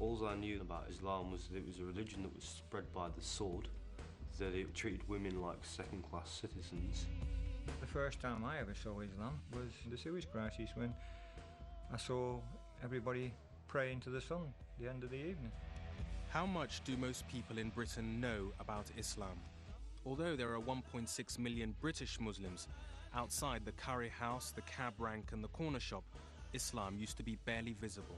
All I knew about Islam was that it was a religion that was spread by the sword, that it treated women like second-class citizens. The first time I ever saw Islam was the Suez Crisis, when I saw everybody praying to the sun at the end of the evening. How much do most people in Britain know about Islam? Although there are 1.6 million British Muslims, outside the curry house, the cab rank and the corner shop, Islam used to be barely visible.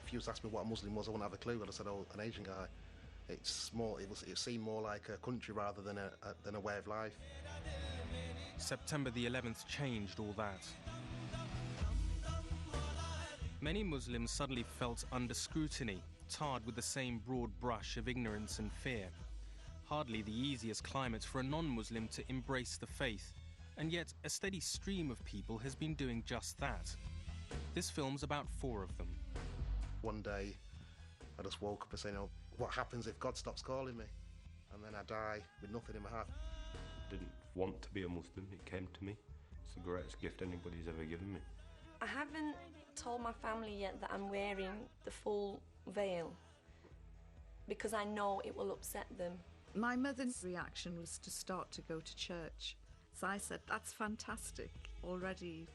If you was to ask me what a Muslim was, I wouldn't have a clue. I'd have said, oh, an Asian guy. It seemed more like a country rather than a way of life. September the 11th changed all that. Many Muslims suddenly felt under scrutiny, tarred with the same broad brush of ignorance and fear. Hardly the easiest climate for a non-Muslim to embrace the faith, and yet a steady stream of people has been doing just that. This film's about 4 of them. One day, I just woke up and said, oh, what happens if God stops calling me? And then I die with nothing in my heart. I didn't want to be a Muslim, it came to me. It's the greatest gift anybody's ever given me. I haven't told my family yet that I'm wearing the full veil, because I know it will upset them. My mother's reaction was to start to go to church. So I said, that's fantastic. Already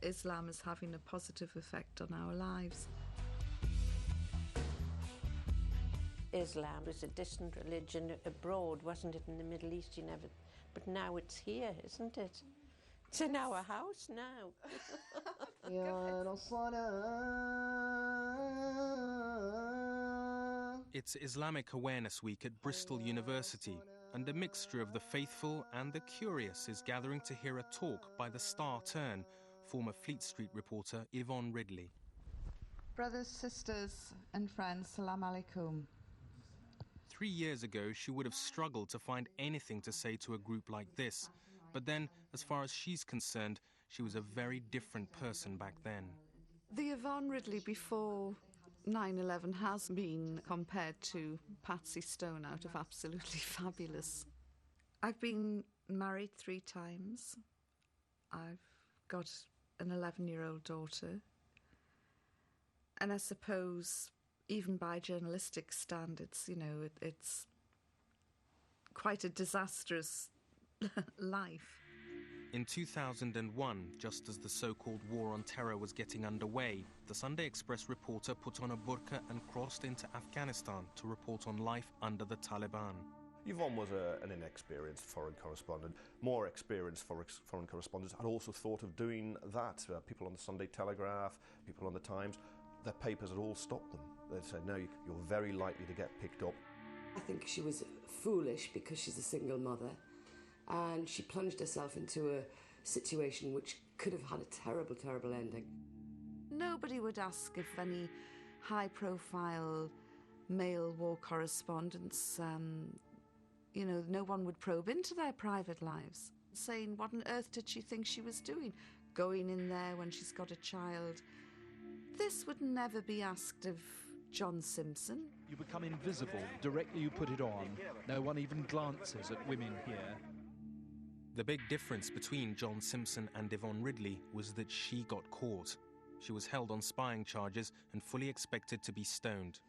Islam is having a positive effect on our lives. Islam was a distant religion abroad, wasn't it, in the Middle East? But now it's here, isn't it? It's in our house now. It's Islamic Awareness Week at Bristol University, and a mixture of the faithful and the curious is gathering to hear a talk by the star turn, former Fleet Street reporter Yvonne Ridley. Brothers, sisters and friends, salam alaikum. 3 years ago, she would have struggled to find anything to say to a group like this. But then, as far as she's concerned, she was a very different person back then. The Yvonne Ridley before 9/11 has been compared to Patsy Stone out of Absolutely Fabulous. I've been married 3 times. I've got an 11-year-old daughter. And I suppose, even by journalistic standards, it's quite a disastrous life. In 2001, just as the so-called war on terror was getting underway, the Sunday Express reporter put on a burqa and crossed into Afghanistan to report on life under the Taliban. Yvonne was an inexperienced foreign correspondent. More experienced foreign correspondents had also thought of doing that. People on the Sunday Telegraph, people on the Times, their papers had all stopped them. They said, no, you're very likely to get picked up. I think she was foolish because she's a single mother, and she plunged herself into a situation which could have had a terrible, terrible ending. Nobody would ask if any high-profile male war correspondents, no one would probe into their private lives, saying, what on earth did she think she was doing, going in there when she's got a child? This would never be asked of John Simpson. You become invisible directly you put it on. No one even glances at women here. The big difference between John Simpson and Yvonne Ridley was that she got caught. She was held on spying charges and fully expected to be stoned.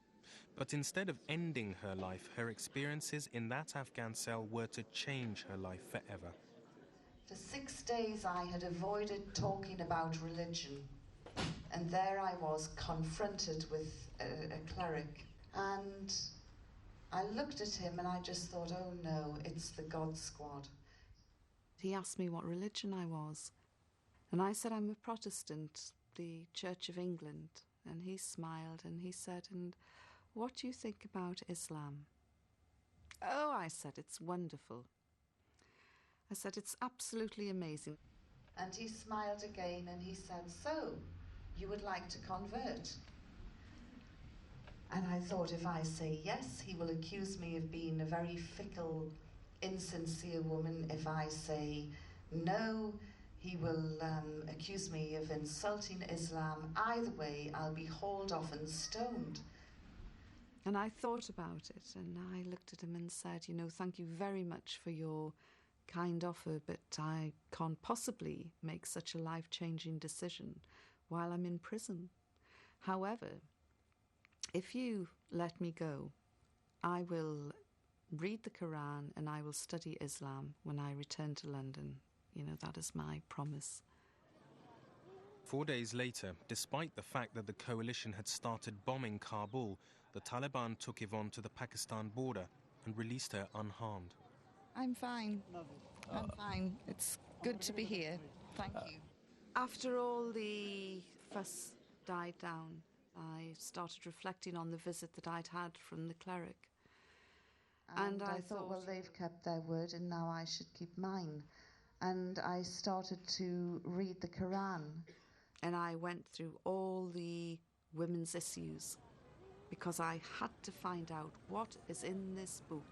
But instead of ending her life, her experiences in that Afghan cell were to change her life forever. For 6 days I had avoided talking about religion. And there I was, confronted with a cleric. And I looked at him and I just thought, oh no, it's the God Squad. He asked me what religion I was. And I said, I'm a Protestant, the Church of England. And he smiled and he said, and what do you think about Islam? Oh, I said, it's wonderful. I said, it's absolutely amazing. And he smiled again and he said, so, you would like to convert? And I thought, if I say yes, he will accuse me of being a very fickle, insincere woman. If I say no, he will accuse me of insulting Islam. Either way, I'll be hauled off and stoned. And I thought about it, and I looked at him and said, thank you very much for your kind offer, but I can't possibly make such a life-changing decision while I'm in prison. However, if you let me go, I will read the Quran and I will study Islam when I return to London. You know, that is my promise. 4 days later, despite the fact that the coalition had started bombing Kabul, the Taliban took Yvonne to the Pakistan border and released her unharmed. I'm fine. I'm fine. It's good to be here. Thank you. After all the fuss died down, I started reflecting on the visit that I'd had from the cleric. And I thought, well, they've kept their word and now I should keep mine. And I started to read the Quran. And I went through all the women's issues because I had to find out what is in this book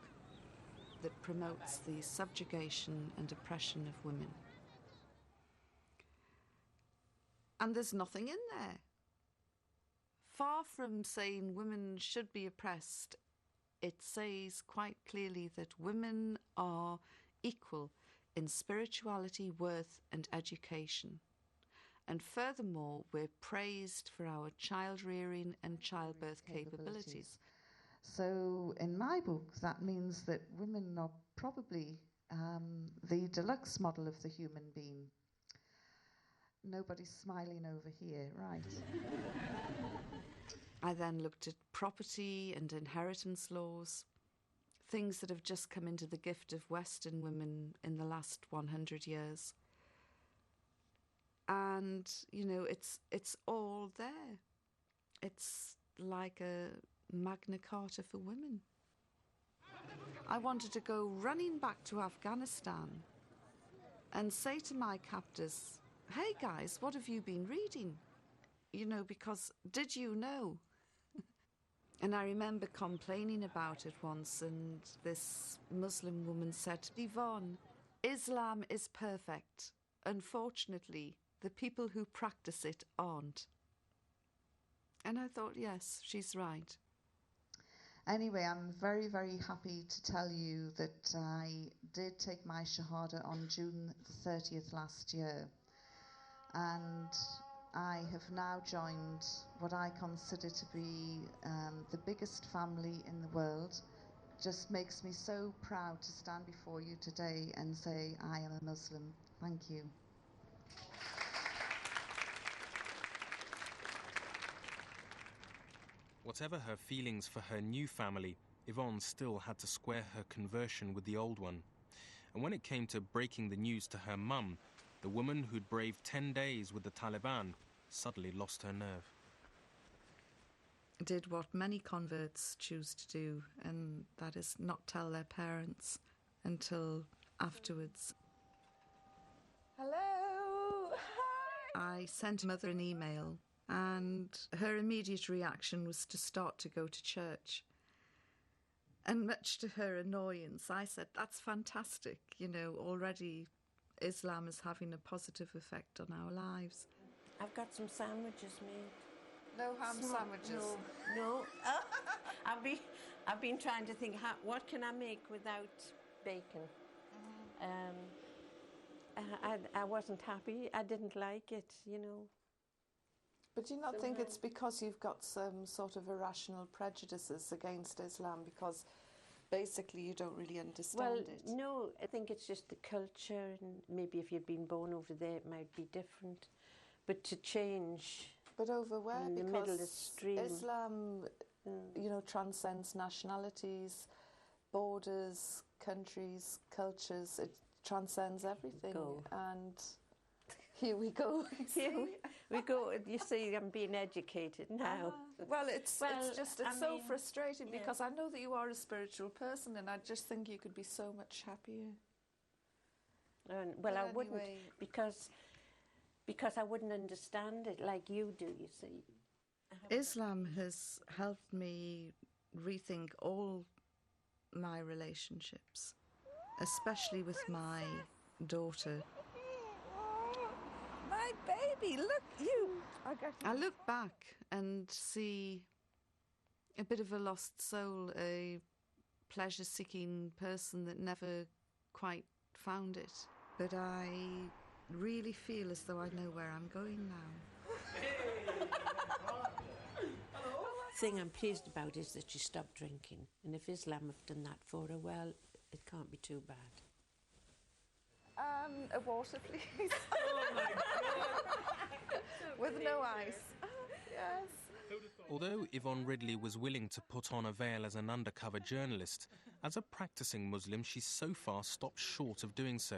that promotes the subjugation and oppression of women. And there's nothing in there. Far from saying women should be oppressed, it says quite clearly that women are equal in spirituality, worth and education. And furthermore, we're praised for our child-rearing and childbirth capabilities. So in my book, that means that women are probably the deluxe model of the human being. Nobody's smiling over here, right? I then looked at property and inheritance laws, things that have just come into the gift of Western women in the last 100 years. And, you know, it's all there. It's like a Magna Carta for women. I wanted to go running back to Afghanistan and say to my captors, hey guys, what have you been reading? You know, because did you know? And I remember complaining about it once, and this Muslim woman said, Yvonne, Islam is perfect. Unfortunately, the people who practice it aren't. And I thought, yes, she's right. Anyway, I'm very, very happy to tell you that I did take my Shahada on June the 30th last year. And I have now joined what I consider to be the biggest family in the world. Just makes me so proud to stand before you today and say I am a Muslim. Thank you. Whatever her feelings for her new family, Yvonne still had to square her conversion with the old one. And when it came to breaking the news to her mum, the woman who'd braved 10 days with the Taliban suddenly lost her nerve. Did what many converts choose to do, and that is not tell their parents until afterwards. Hello! Hi! I sent mother an email, and her immediate reaction was to start to go to church. And much to her annoyance, I said, that's fantastic, you know, already Islam is having a positive effect on our lives. I've got some sandwiches made. No ham sandwiches. No. I've been trying to think, what can I make without bacon? I wasn't happy. I didn't like it, you know. But do you not think it's because you've got some sort of irrational prejudices against Islam, because basically you don't really understand it? Well, no, I think it's just the culture, and maybe if you'd been born over there it might be different. But to change... But over where? In the because middle of the stream. Islam, you know, transcends nationalities, borders, countries, cultures. It transcends everything. And here we go. Here we go. You see, I'm being educated now. Well, it's just so frustrating, yeah. because I know that you are a spiritual person, and I just think you could be so much happier. Well, I wouldn't, because I wouldn't understand it like you do, you see. Islam has helped me rethink all my relationships, especially with my daughter. My baby, look, you! I look back and see a bit of a lost soul, a pleasure-seeking person that never quite found it. But I really feel as though I know where I'm going now. thing I'm pleased about is that she stopped drinking. And if Islam have done that for her, well, it can't be too bad. A water, please. Oh my God! With no ice. Yes. Although Yvonne Ridley was willing to put on a veil as an undercover journalist, as a practicing Muslim, she's so far stopped short of doing so.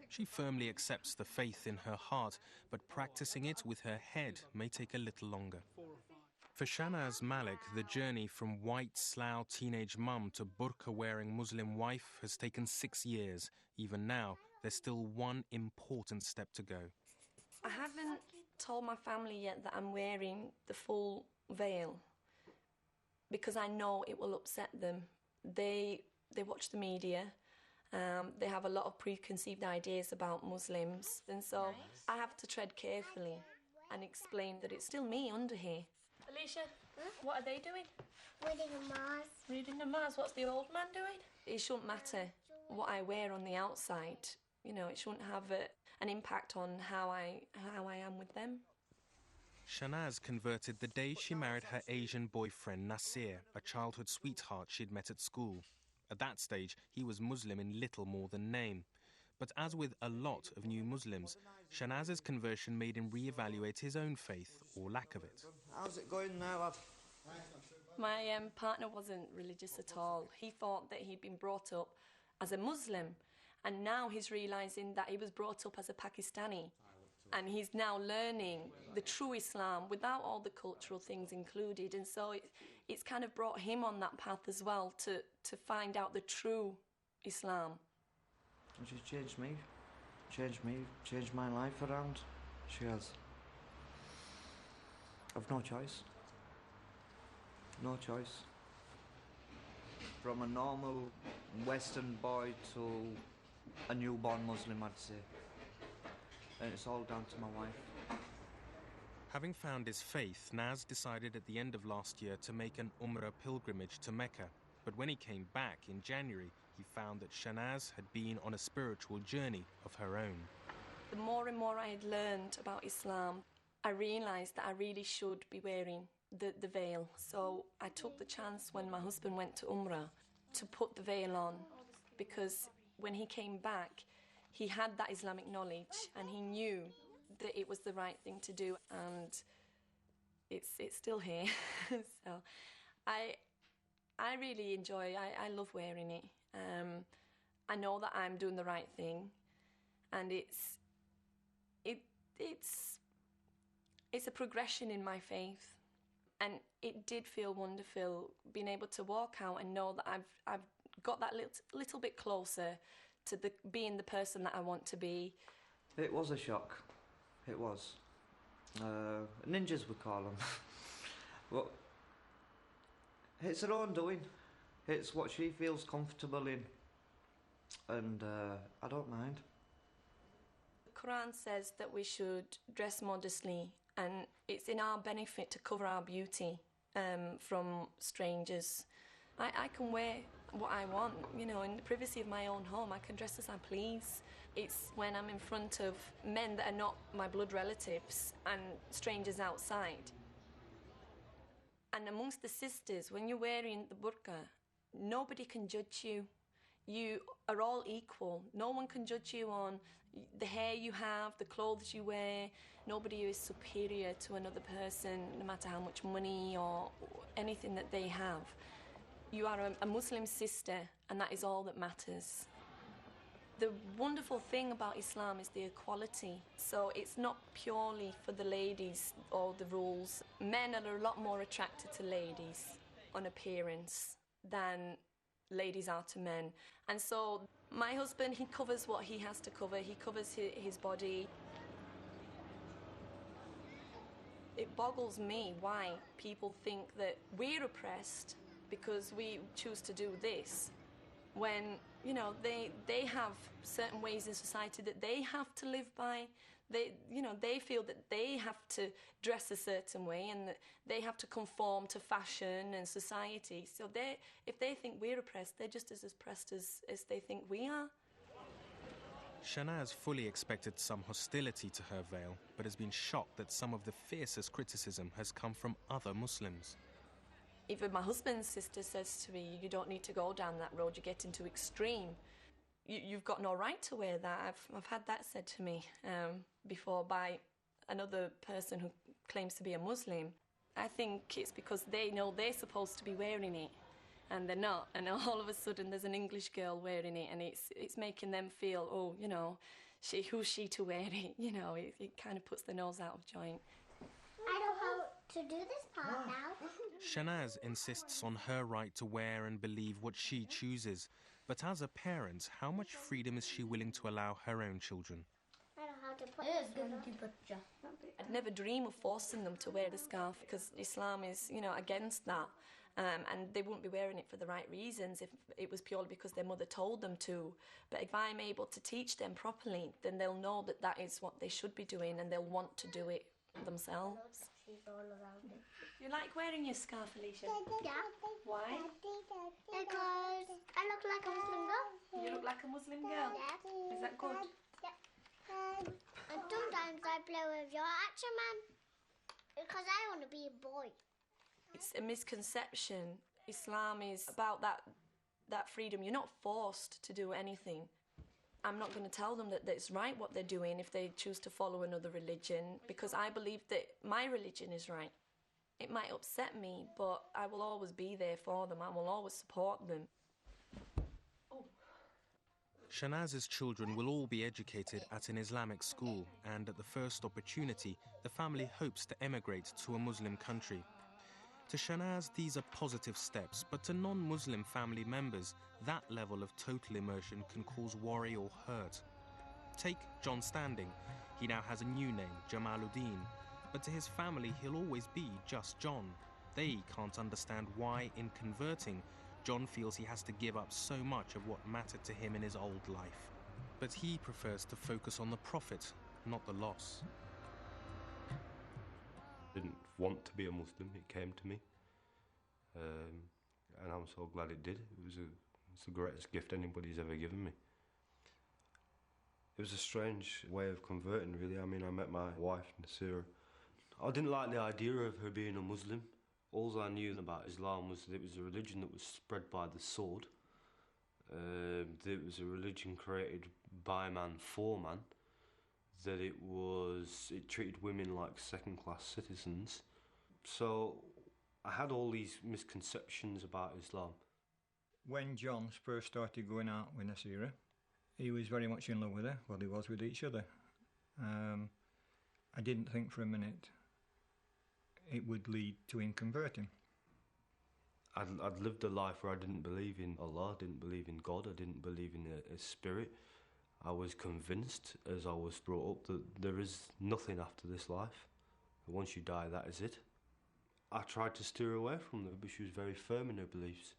She firmly accepts the faith in her heart, but practicing it with her head may take a little longer. For Shanaz Malik, the journey from white slough teenage mum to burqa-wearing Muslim wife has taken 6 years. Even now, there's still one important step to go. I haven't told my family yet that I'm wearing the full veil because I know it will upset them. They watch the media. They have a lot of preconceived ideas about Muslims, and so I have to tread carefully and explain that it's still me under here. Alicia, what are they doing? Reading a mass. Reading a mass. What's the old man doing? It shouldn't matter what I wear on the outside. You know, it shouldn't have an impact on how I am with them. Shanaz converted the day she married her Asian boyfriend Nasir, a childhood sweetheart she'd met at school. At that stage, he was Muslim in little more than name. But as with a lot of new Muslims, Shanaz's conversion made him re-evaluate his own faith, or lack of it. How's it going now? My partner wasn't religious at all. He thought that he'd been brought up as a Muslim, and now he's realising that he was brought up as a Pakistani. And he's now learning the true Islam without all the cultural things included. And so it's kind of brought him on that path as well to find out the true Islam. She's changed me, changed my life around. She has. I've no choice. No choice. From a normal Western boy to a newborn Muslim, I'd say. And it's all down to my wife. Having found his faith, Naz decided at the end of last year to make an Umrah pilgrimage to Mecca. But when he came back in January, he found that Shanaz had been on a spiritual journey of her own. The more and more I had learned about Islam, I realised that I really should be wearing the veil. So I took the chance when my husband went to Umrah to put the veil on, because when he came back, he had that Islamic knowledge and he knew that it was the right thing to do, and it's still here. So I really enjoy, I love wearing it. I know that I'm doing the right thing, and it's a progression in my faith, and it did feel wonderful being able to walk out and know that I've got that little bit closer to being the person that I want to be. It was a shock. It was. Ninjas, we call them. But it's her own doing. It's what she feels comfortable in. And I don't mind. The Quran says that we should dress modestly, and it's in our benefit to cover our beauty from strangers. I can wear what I want, you know, in the privacy of my own home. I can dress as I please. It's when I'm in front of men that are not my blood relatives and strangers outside. And amongst the sisters, when you're wearing the burqa, nobody can judge you. You are all equal. No one can judge you on the hair you have, the clothes you wear. Nobody is superior to another person, no matter how much money or anything that they have. You are a Muslim sister, and that is all that matters. The wonderful thing about Islam is the equality. So it's not purely for the ladies or the rules. Men are a lot more attracted to ladies on appearance than ladies are to men. And so my husband, he covers what he has to cover. He covers his body. It boggles me why people think that we're oppressed because we choose to do this, when, you know, they have certain ways in society that they have to live by. They feel that they have to dress a certain way and that they have to conform to fashion and society. So if they think we're oppressed, they're just as oppressed as they think we are. Shanaz fully expected some hostility to her veil, but has been shocked that some of the fiercest criticism has come from other Muslims. Even my husband's sister says to me, you don't need to go down that road, you're getting too extreme. You've got no right to wear that. I've had that said to me before by another person who claims to be a Muslim. I think it's because they know they're supposed to be wearing it and they're not, and all of a sudden there's an English girl wearing it, and it's making them feel, oh, you know, who's she to wear it? You know, it kind of puts their nose out of joint. I know how to do this part now. Shanaz insists on her right to wear and believe what she chooses, but as a parent, how much freedom is she willing to allow her own children? I know how to put this on. I'd never dream of forcing them to wear the scarf because Islam is, you know, against that. And they wouldn't be wearing it for the right reasons if it was purely because their mother told them to. But if I'm able to teach them properly, then they'll know that that is what they should be doing and they'll want to do it themselves. She's all around it. You like wearing your scarf, Alicia? Yeah. Why? Because I look like a Muslim girl. You look like a Muslim girl? Yeah. Is that good? Yeah. And sometimes I play with your action man because I want to be a boy. It's a misconception. Islam is about that freedom. You're not forced to do anything. I'm not going to tell them that it's right what they're doing if they choose to follow another religion, because I believe that my religion is right. It might upset me, but I will always be there for them. I will always support them. Shanaz's children will all be educated at an Islamic school, and at the first opportunity, the family hopes to emigrate to a Muslim country. To Shanaz, these are positive steps, but to non-Muslim family members, that level of total immersion can cause worry or hurt. Take John Standing. He now has a new name, Jamaluddin, but to his family he'll always be just John. They can't understand why, in converting, John feels he has to give up so much of what mattered to him in his old life. But he prefers to focus on the profit, not the loss. Didn't want to be a Muslim, it came to me. And I'm so glad it did. It's the greatest gift anybody's ever given me. It was a strange way of converting, really. I mean, I met my wife, Nasira. I didn't like the idea of her being a Muslim. All I knew about Islam was that it was a religion that was spread by the sword. That it was a religion created by man for man. That it treated women like second-class citizens. So I had all these misconceptions about Islam. When John first started going out with Nasira, he was very much in love with her. Well, they was with each other. I didn't think for a minute it would lead to him converting. I'd lived a life where I didn't believe in Allah, didn't believe in God, I didn't believe in a spirit. I was convinced, as I was brought up, that there is nothing after this life. Once you die, that is it. I tried to steer away from her, but she was very firm in her beliefs.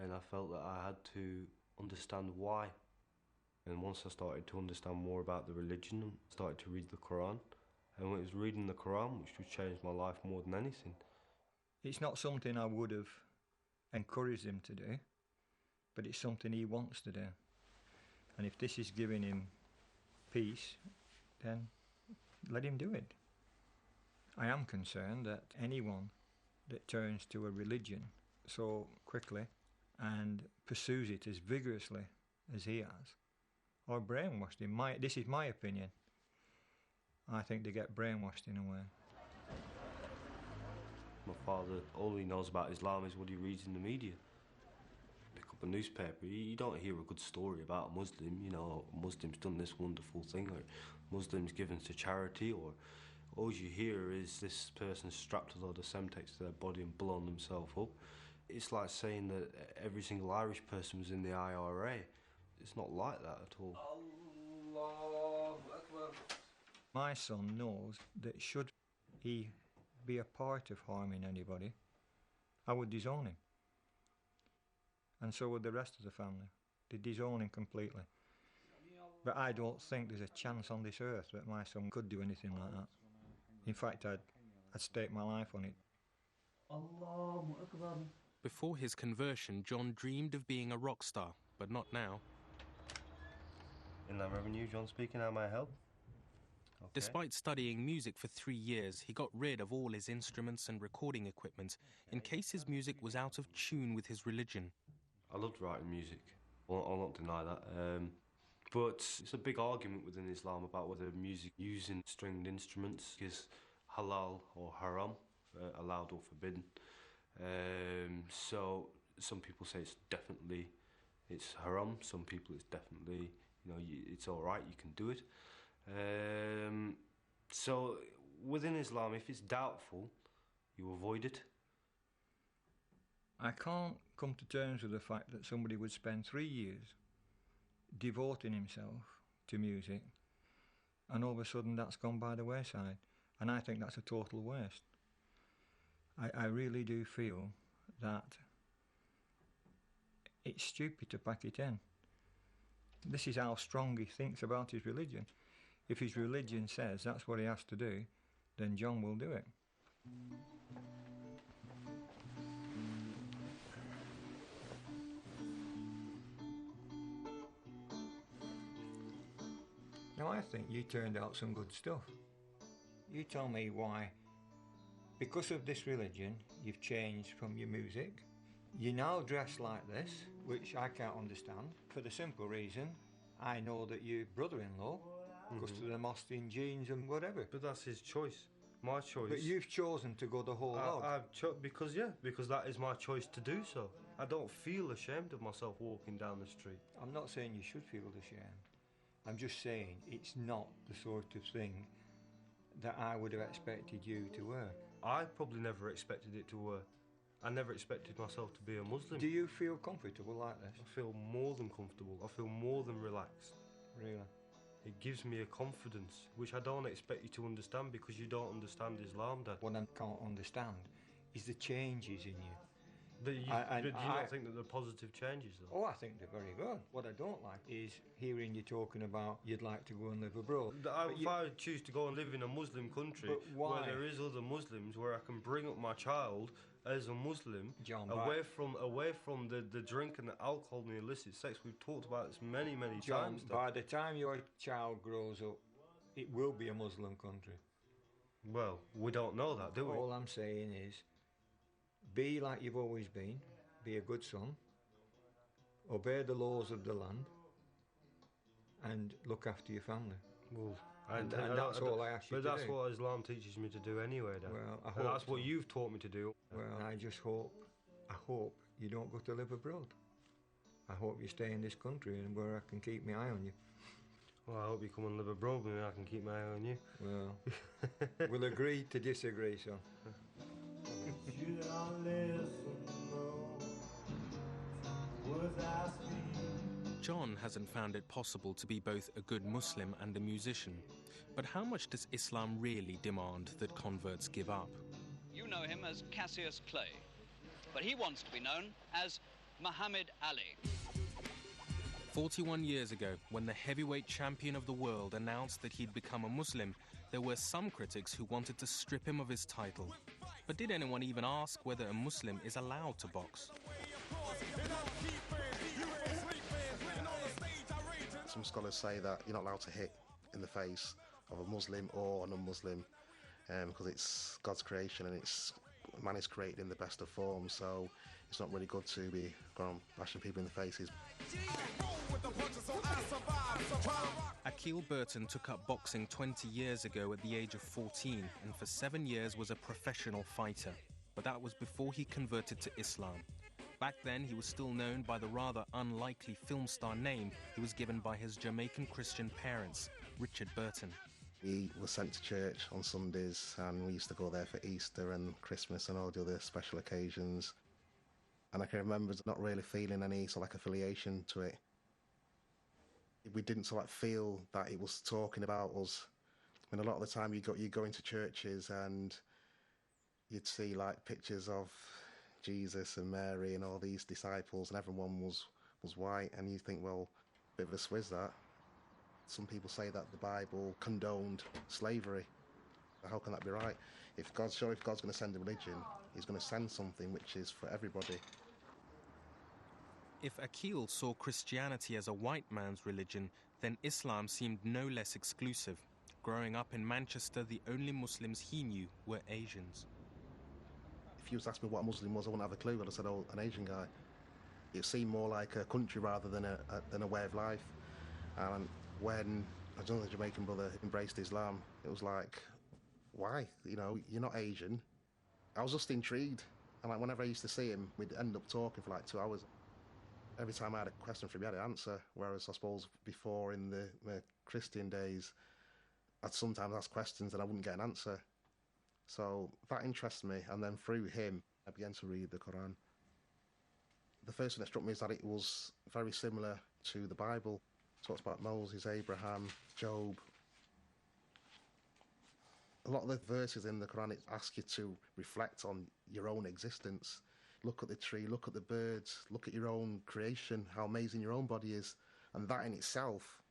And I felt that I had to understand why. And once I started to understand more about the religion, I started to read the Quran. And when it was reading the Quran, which would change my life more than anything. It's not something I would have encouraged him to do, but it's something he wants to do. And if this is giving him peace, then let him do it. I am concerned that anyone that turns to a religion so quickly and pursues it as vigorously as he has, are brainwashed. This is my opinion. I think they get brainwashed in a way. My father, all he knows about Islam is what he reads in the media. Pick up a newspaper, you don't hear a good story about a Muslim, you know, a Muslim's done this wonderful thing, or Muslims given to charity, or all you hear is this person strapped a load of Semtex to their body and blown themselves up. It's like saying that every single Irish person was in the IRA. It's not like that at all. Allahu Akbar. My son knows that should he be a part of harming anybody, I would disown him. And so would the rest of the family. They disown him completely. But I don't think there's a chance on this earth that my son could do anything like that. In fact, I'd stake my life on it. Allahu Akbar. Before his conversion, John dreamed of being a rock star, but not now. Inland Revenue, John speaking, how may I help? Okay. Despite studying music for 3 years, he got rid of all his instruments and recording equipment in case his music was out of tune with his religion. I loved writing music. I'll not deny that. But it's a big argument within Islam about whether music using stringed instruments is halal or haram, allowed or forbidden. So some people say it's haram. Some people it's definitely, it's all right, you can do it. So within Islam, if it's doubtful, you avoid it. I can't come to terms with the fact that somebody would spend 3 years devoting himself to music and all of a sudden that's gone by the wayside. And I think that's a total waste. I really do feel that it's stupid to pack it in. This is how strong he thinks about his religion. If his religion says that's what he has to do, then John will do it. Now I think you turned out some good stuff. You tell me why, because of this religion, you've changed from your music. You now dress like this, which I can't understand, for the simple reason I know that your brother-in-law goes to the mosque in jeans and whatever. But that's his choice, my choice. But you've chosen to go the whole hog. Because that is my choice to do so. I don't feel ashamed of myself walking down the street. I'm not saying you should feel ashamed. I'm just saying it's not the sort of thing that I would have expected you to wear. I probably never expected it to wear. I never expected myself to be a Muslim. Do you feel comfortable like this? I feel more than comfortable. I feel more than relaxed. Really? It gives me a confidence, which I don't expect you to understand because you don't understand Islam, Dad. What I can't understand is the changes in you. But you don't think that they're positive changes, though? Oh, I think they're very good. What I don't like is hearing you talking about you'd like to go and live abroad. If I choose to go and live in a Muslim country where there is other Muslims, where I can bring up my child as a Muslim, John, away from the drink and the alcohol and the illicit sex. We've talked about this many John, times. By the time your child grows up, it will be a Muslim country. Well, we don't know that, do we? All I'm saying is, be like you've always been, be a good son, obey the laws of the land, and look after your family. Well, and that's all I ask you to do. But that's what Islam teaches me to do anyway, Dad. Well, I and hope that's what you've taught me to do. Well, I hope you don't go to live abroad. I hope you stay in this country and where I can keep my eye on you. Well, I hope you come and live abroad with me and I can keep my eye on you. Well, we'll agree to disagree, son. John hasn't found it possible to be both a good Muslim and a musician. But how much does Islam really demand that converts give up? You know him as Cassius Clay, but he wants to be known as Muhammad Ali. 41 years ago, when the heavyweight champion of the world announced that he'd become a Muslim, there were some critics who wanted to strip him of his title. But did anyone even ask whether a Muslim is allowed to box? Some scholars say that you're not allowed to hit in the face of a Muslim or a non-Muslim because it's God's creation and man is created in the best of forms, so it's not really good to be going bashing people in the faces. Akil Burton took up boxing 20 years ago at the age of 14 and for 7 years was a professional fighter. But that was before he converted to Islam. Back then, he was still known by the rather unlikely film star name he was given by his Jamaican Christian parents, Richard Burton. We were sent to church on Sundays and we used to go there for Easter and Christmas and all the other special occasions. And I can remember not really feeling any sort of affiliation to it. We didn't feel that it was talking about us. I mean, a lot of the time you go into churches and you'd see pictures of Jesus and Mary and all these disciples, and everyone was white, and you think, well, a bit of a swizz that. Some people say that the Bible condoned slavery. How can that be right? If God's going to send a religion, he's going to send something which is for everybody. If Akil saw Christianity as a white man's religion, then Islam seemed no less exclusive. Growing up in Manchester, the only Muslims he knew were Asians. If you was to ask me what a Muslim was, I wouldn't have a clue. I'd have said, oh, an Asian guy. It seemed more like a country rather than a way of life. And when another Jamaican brother embraced Islam, it was like, why? You know, you're not Asian. I was just intrigued. And like whenever I used to see him, we'd end up talking for like 2 hours. Every time I had a question for him, he had an answer. Whereas I suppose before in the Christian days, I'd sometimes ask questions and I wouldn't get an answer. So that interested me. And then through him, I began to read the Quran. The first thing that struck me is that it was very similar to the Bible. It talks about Moses, Abraham, Job. A lot of the verses in the Quran ask you to reflect on your own existence. Look at the tree, look at the birds, look at your own creation, how amazing your own body is. And that in itself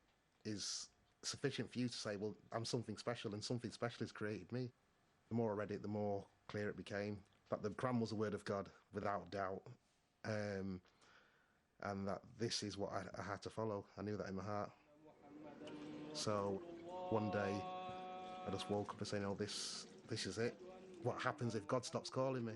is sufficient for you to say, well, I'm something special and something special has created me. The more I read it, the more clear it became that the Quran was the word of God, without doubt. And that this is what I had to follow. I knew that in my heart. So one day I just woke up and saying, oh, this is it. What happens if God stops calling me?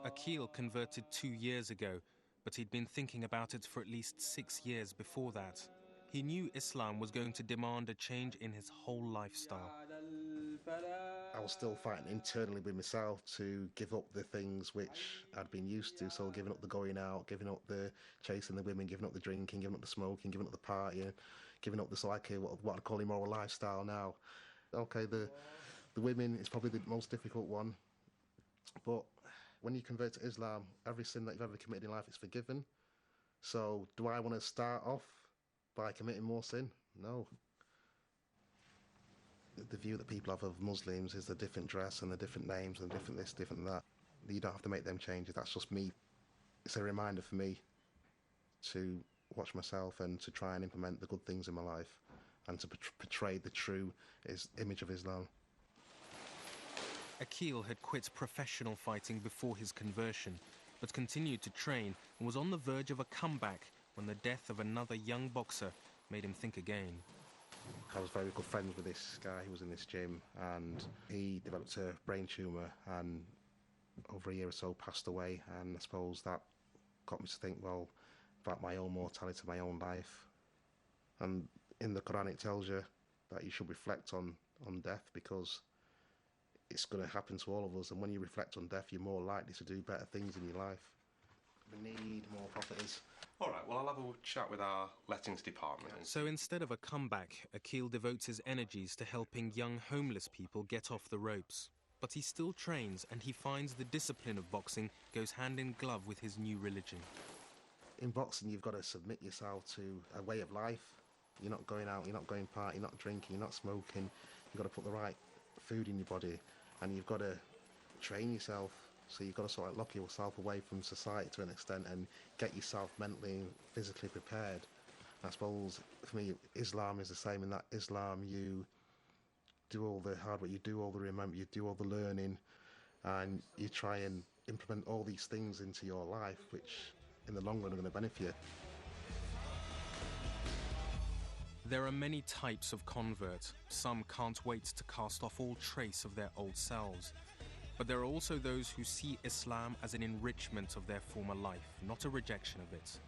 Akil converted 2 years ago, but he'd been thinking about it for at least 6 years before that. He knew Islam was going to demand a change in his whole lifestyle. I was still fighting internally with myself to give up the things which I'd been used to. So giving up the going out, giving up the chasing the women, giving up the drinking, giving up the smoking, giving up the partying, giving up the what I'd call immoral lifestyle now. Okay, the women is probably the most difficult one. But when you convert to Islam, every sin that you've ever committed in life is forgiven. So do I want to start off by committing more sin? No. The view that people have of Muslims is the different dress and the different names and different this, different that. You don't have to make them changes. That's just me. It's a reminder for me to watch myself and to try and implement the good things in my life and to portray the true image of Islam. Akil had quit professional fighting before his conversion, but continued to train and was on the verge of a comeback when the death of another young boxer made him think again. I was very good friends with this guy who was in this gym, and he developed a brain tumour and over a year or so passed away, and I suppose that got me to think, well, about my own mortality, my own life. And in the Quran it tells you that you should reflect on death because it's going to happen to all of us, and when you reflect on death you're more likely to do better things in your life. We need more properties. All right, well, I'll have a chat with our lettings department. So instead of a comeback, Akil devotes his energies to helping young homeless people get off the ropes. But he still trains, and he finds the discipline of boxing goes hand in glove with his new religion. In boxing, you've got to submit yourself to a way of life. You're not going out, you're not going party, you're not drinking, you're not smoking. You've got to put the right food in your body, and you've got to train yourself. So you've got to sort of lock yourself away from society to an extent and get yourself mentally and physically prepared. I suppose, for me, Islam is the same in that Islam, you do all the hard work, you do all the remember, you do all the learning, and you try and implement all these things into your life, which in the long run are going to benefit you. There are many types of convert. Some can't wait to cast off all trace of their old selves. But there are also those who see Islam as an enrichment of their former life, not a rejection of it.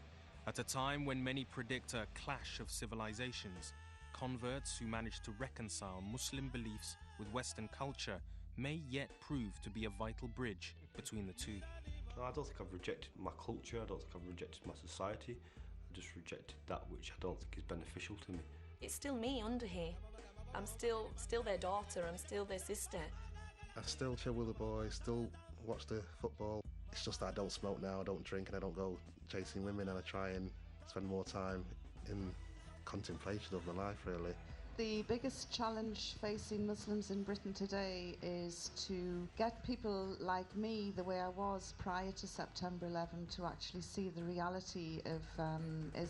At a time when many predict a clash of civilizations, converts who manage to reconcile Muslim beliefs with Western culture may yet prove to be a vital bridge between the two. No, I don't think I've rejected my culture, I don't think I've rejected my society. I just rejected that which I don't think is beneficial to me. It's still me under here. I'm still their daughter, I'm still their sister. I still chill with the boys, still watch the football. It's just that I don't smoke now, I don't drink, and I don't go chasing women, and I try and spend more time in contemplation of my life, really. The biggest challenge facing Muslims in Britain today is to get people like me, the way I was prior to September 11, to actually see the reality of Islam.